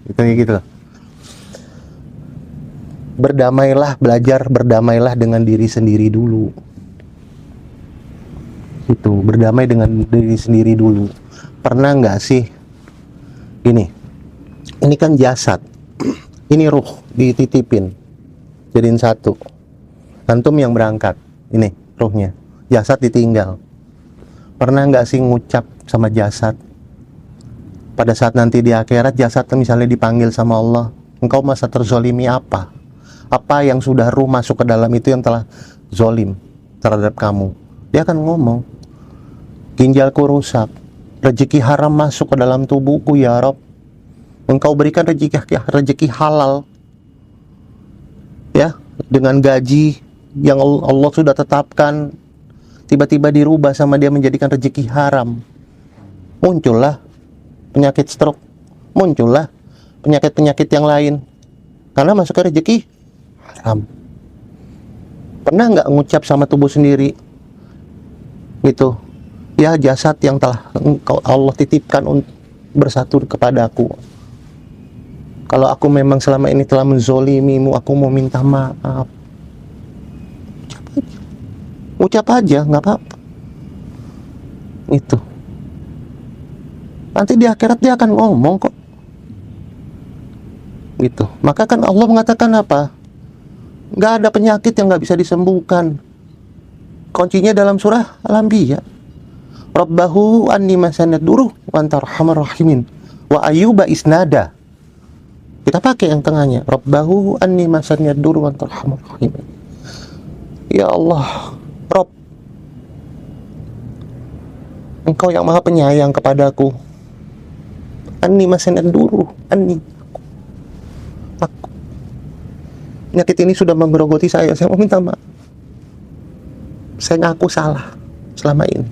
gitu. Berdamailah, belajar berdamailah dengan diri sendiri dulu. Itu, berdamai dengan diri sendiri dulu. Pernah nggak sih ini kan jasad, ini ruh dititipin jadiin satu. Antum yang berangkat, ini ruhnya, jasad ditinggal. Pernah nggak sih ngucap sama jasad pada saat nanti di akhirat, jasad misalnya dipanggil sama Allah, engkau masa terzolimi apa yang sudah ruh masuk ke dalam itu yang telah zolim terhadap kamu? Dia akan ngomong, ginjalku rusak, rezeki haram masuk ke dalam tubuhku ya Rob, engkau berikan rezeki halal ya, dengan gaji yang Allah sudah tetapkan, tiba-tiba dirubah sama dia menjadikan rezeki haram. Muncullah penyakit stroke, muncullah penyakit-penyakit yang lain karena masuk ke rezeki haram. Pernah nggak ngucap sama tubuh sendiri gitu, ya jasad yang telah Allah titipkan bersatu kepadaku, kalau aku memang selama ini telah menzolimimu, aku mau minta maaf. Ucap aja, nggak apa-apa. Itu. Nanti di akhirat dia akan ngomong kok. Gitu. Maka kan Allah mengatakan apa? Nggak ada penyakit yang nggak bisa disembuhkan. Kuncinya dalam surah Al-Anbiya. Rabbahu anni masanad duruh wa anta arhamar rahimin. Wa ayyuba isnada. Kita pakai yang tengahnya. Rabbahu anni masanad duruh wa anta arhamar rahimin. Ya Allah, Rob, Engkau yang maha penyayang kepadaku. Anni masanad duruh, anni, aku. Penyakit ini sudah menggerogoti saya mau minta maaf. Saya ngaku salah selama ini.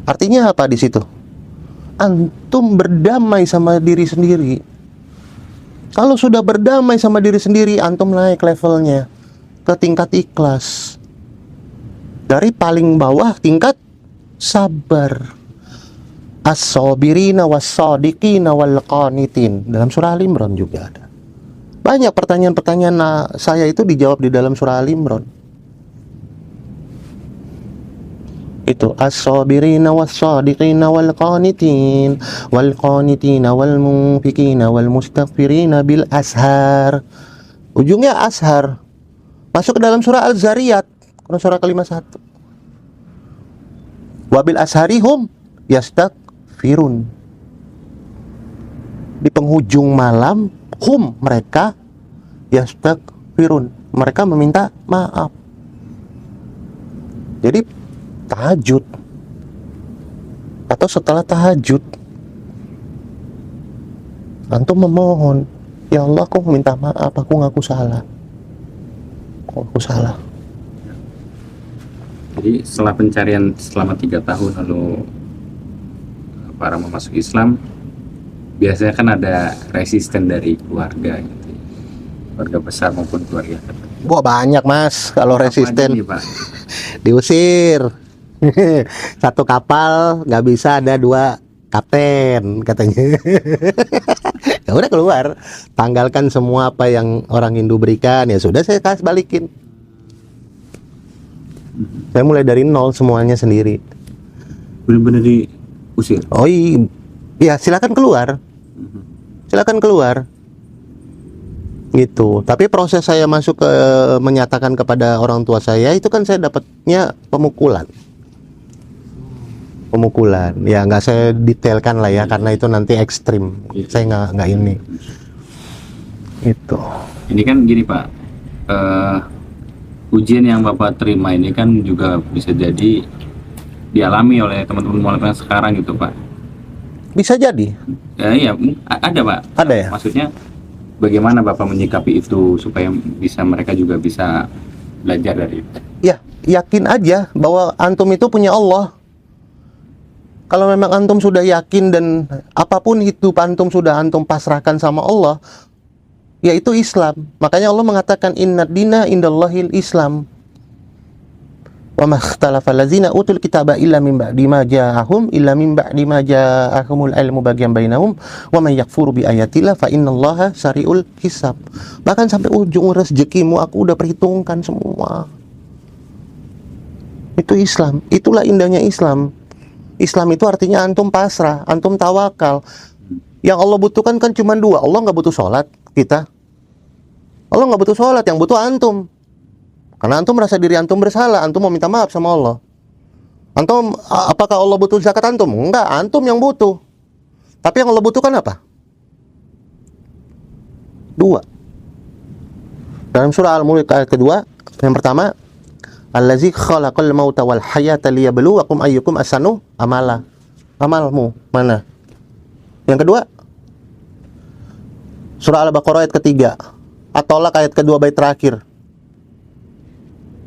Artinya apa di situ? Antum berdamai sama diri sendiri. Kalau sudah berdamai sama diri sendiri, antum naik levelnya ke tingkat ikhlas. Dari paling bawah tingkat sabar. As-sabirina was-sadiqina wal-qanitin. Dalam surah Al-Imran juga ada. Banyak pertanyaan-pertanyaan saya itu dijawab di dalam surah Al-Imran. Itu as-sabirina was-sadiqina wal-qanitin wal-qanitina wal-munfikina wal-mustaghfirina bil ashar. Ujungnya ashar. Masuk ke dalam surah Al-Zariyat, surah ke-51. Wabil asharihum yastaghfirun. Di penghujung malam, mereka yastaghfirun, mereka meminta maaf. Jadi tahajud atau setelah tahajud antum memohon, ya Allah, aku minta maaf, aku ngaku salah. Jadi setelah pencarian selama 3 tahun lalu para memasuki Islam, biasanya kan ada resisten dari keluarga gitu, keluarga besar maupun keluarga kecil. Wah, banyak mas kalau resisten. Nih, Pak? Diusir. Satu kapal nggak bisa ada 2 kapten katanya. Ya udah keluar, tanggalkan semua apa yang orang Hindu berikan, ya sudah saya kasih balikin. Saya mulai dari nol semuanya sendiri. Benar-benar diusir. Oh iya, silakan keluar. Silakan keluar. Gitu. Tapi proses saya masuk ke menyatakan kepada orang tua saya itu kan saya dapatnya pemukulan. Ya nggak saya detailkan lah ya, karena itu nanti ekstrim. Saya nggak ini. Itu. Ini kan gini Pak, ujian yang Bapak terima ini kan juga bisa jadi dialami oleh teman-teman mualaf yang sekarang gitu Pak. Bisa jadi. Iya, ada Pak. Ada ya. Maksudnya bagaimana Bapak menyikapi itu supaya mereka juga bisa belajar dari itu? Ya, yakin aja bahwa antum itu punya Allah. Kalau memang antum sudah yakin dan apapun hidup antum sudah antum pasrahkan sama Allah, yaitu Islam. Makanya Allah mengatakan innad dina indallahil Islam. Wa ma ikhtalafa allazina utul kitaba illa min ba'di ma ja'ahumul ilmu baghyan bainahum wa man yakfuru bi ayatillah fa innallaha sari'ul hisab. Bahkan sampai ujung rezekimu aku udah perhitungkan semua. Itu Islam. Itulah indahnya Islam. Islam itu artinya antum pasrah, antum tawakal. Yang Allah butuhkan kan cuma dua. Allah nggak butuh sholat kita. Allah nggak butuh sholat, yang butuh antum. Karena antum merasa diri antum bersalah, antum mau minta maaf sama Allah. Antum, apakah Allah butuh zakat antum? Enggak, antum yang butuh. Tapi yang Allah butuhkan apa? Dua. Dalam surah Al-Mulk ayat kedua, yang pertama, Allazi khalaqal mauta wal hayata liyabluwakum ayyukum ahsanu amala. Amalmu mana? Yang kedua, surah Al-Baqarah ayat ketiga, At-Tolak ayat kedua bait terakhir.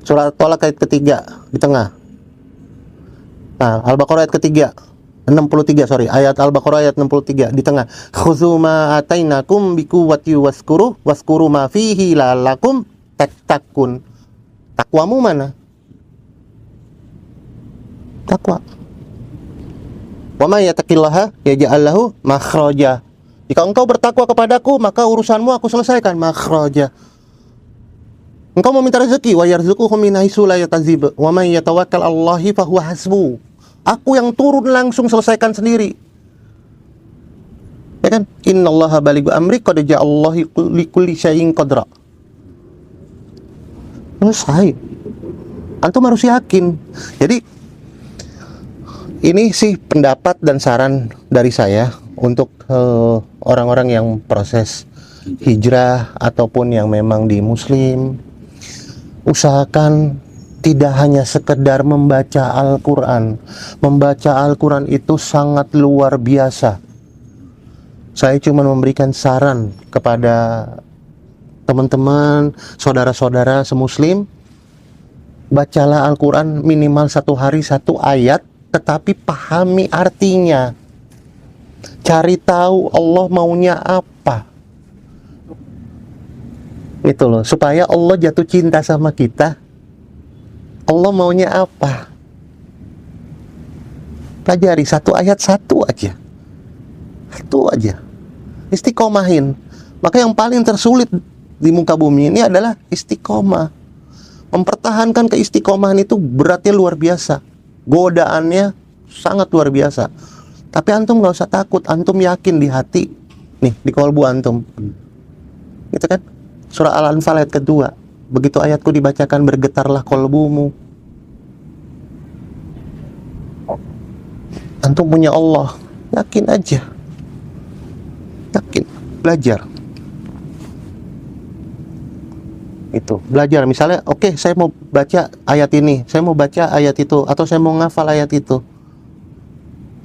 Surah At-Tolak ayat ketiga di tengah. Nah, Al-Baqarah ayat ketiga 63, ayat Al-Baqarah ayat 63 di tengah. Khudzu ma atainakum biquwwati waskuru ma fihi la'allakum tattaqun. Takwamu mana? Takwa. Wa may yattaqillaha yaj'al lahu makhraja. Jika engkau bertakwa kepadaku, maka urusanmu aku selesaikan. Makhraja. Engkau mau minta rezeki, wa yarzuquhu min haitsu la yahtasib. Wa may yatawakkal 'alallahi fa huwa hasbuh. Aku yang turun langsung selesaikan sendiri. Ya kan? Innallaha balighu amri qad ja'allahi likulli syai'in qadra. Selesai. Antum harus yakin. Jadi ini sih pendapat dan saran dari saya untuk orang-orang yang proses hijrah ataupun yang memang di Muslim. Usahakan tidak hanya sekedar membaca Al-Quran. Membaca Al-Quran itu sangat luar biasa. Saya cuma memberikan saran kepada teman-teman, saudara-saudara semuslim. Bacalah Al-Quran minimal 1 hari 1 ayat, tetapi pahami artinya. Cari tahu Allah maunya apa. Itu loh, supaya Allah jatuh cinta sama kita. Allah maunya apa? Pelajari 1 ayat 1 aja. 1 aja. Istiqomahin. Maka yang paling tersulit di muka bumi ini adalah istiqomah. Mempertahankan keistiqomahan itu beratnya luar biasa. Godaannya sangat luar biasa. Tapi antum gak usah takut. Antum yakin di hati. Nih, di kolbu antum. Gitu kan? Surah Al-Anfal ayat kedua. Begitu ayatku dibacakan, bergetarlah kolbumu. Antum punya Allah. Yakin aja. Yakin. Belajar. Itu. Belajar. Misalnya, oke, saya mau baca ayat ini. Saya mau baca ayat itu. Atau saya mau ngafal ayat itu.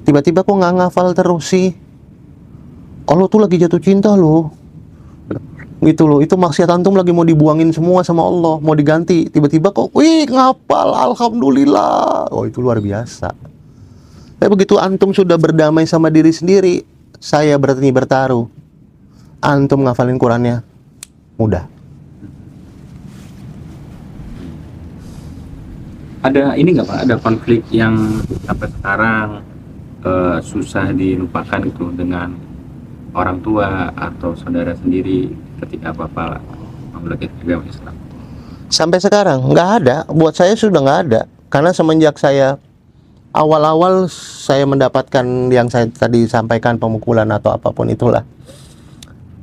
Tiba-tiba kok nggak ngafal terus sih? Allah tuh lagi jatuh cinta loh. Gitu loh, itu maksiat antum lagi mau dibuangin semua sama Allah, mau diganti. Tiba-tiba kok, wih ngapal, alhamdulillah. Oh, itu luar biasa. Tapi begitu antum sudah berdamai sama diri sendiri, saya berani bertaruh, antum ngafalin Qurannya mudah. Ada ini nggak Pak? Ada konflik yang sampai sekarang susah dilupakan itu dengan orang tua atau saudara sendiri ketika Bapak memiliki agama Islam? Sampai sekarang nggak ada. Buat saya sudah nggak ada. Karena semenjak saya awal-awal saya mendapatkan yang saya tadi sampaikan, pemukulan atau apapun itulah,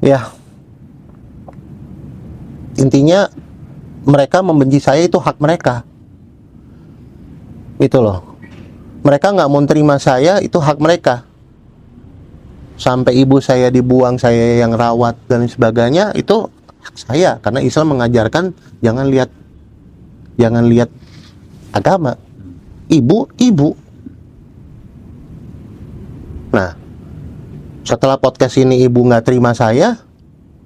ya intinya mereka membenci saya itu hak mereka. Itu loh. Mereka nggak mau terima saya, itu hak mereka. Sampai ibu saya dibuang, saya yang rawat dan sebagainya, itu hak saya. Karena Islam mengajarkan jangan lihat agama. Ibu. Nah, setelah podcast ini ibu nggak terima saya,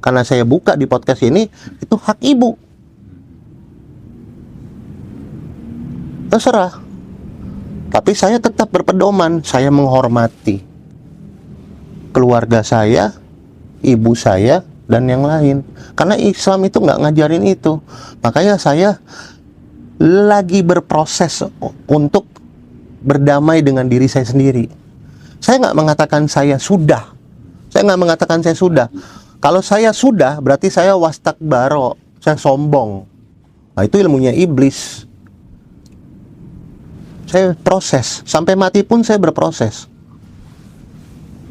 karena saya buka di podcast ini, itu hak ibu. Terserah. Tapi saya tetap berpedoman, saya menghormati keluarga saya, ibu saya, dan yang lain. Karena Islam itu nggak ngajarin itu. Makanya saya lagi berproses untuk berdamai dengan diri saya sendiri. Saya nggak mengatakan saya sudah. Saya nggak mengatakan saya sudah. Kalau saya sudah, berarti saya wastakbaro, saya sombong. Nah, itu ilmunya iblis. Saya proses, sampai mati pun saya berproses.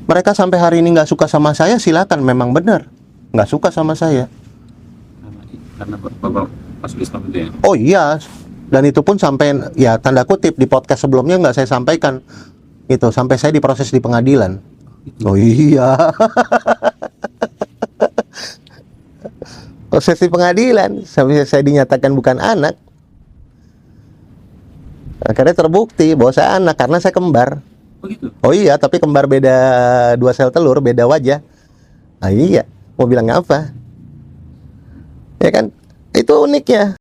Mereka sampai hari ini nggak suka sama saya, silakan, memang benar. Nggak suka sama saya. Karena Bapak masuk Islam itu ya? Oh iya, dan itu pun sampai, ya tanda kutip, di podcast sebelumnya nggak saya sampaikan. Itu, sampai saya diproses di pengadilan. Oh iya. Proses di pengadilan, sampai saya dinyatakan bukan anak. Akhirnya terbukti bahwa saya anak, karena saya kembar. Oh gitu? Oh iya, tapi kembar beda 2 sel telur, beda wajah. Nah iya, mau bilang apa? Ya kan? Itu uniknya.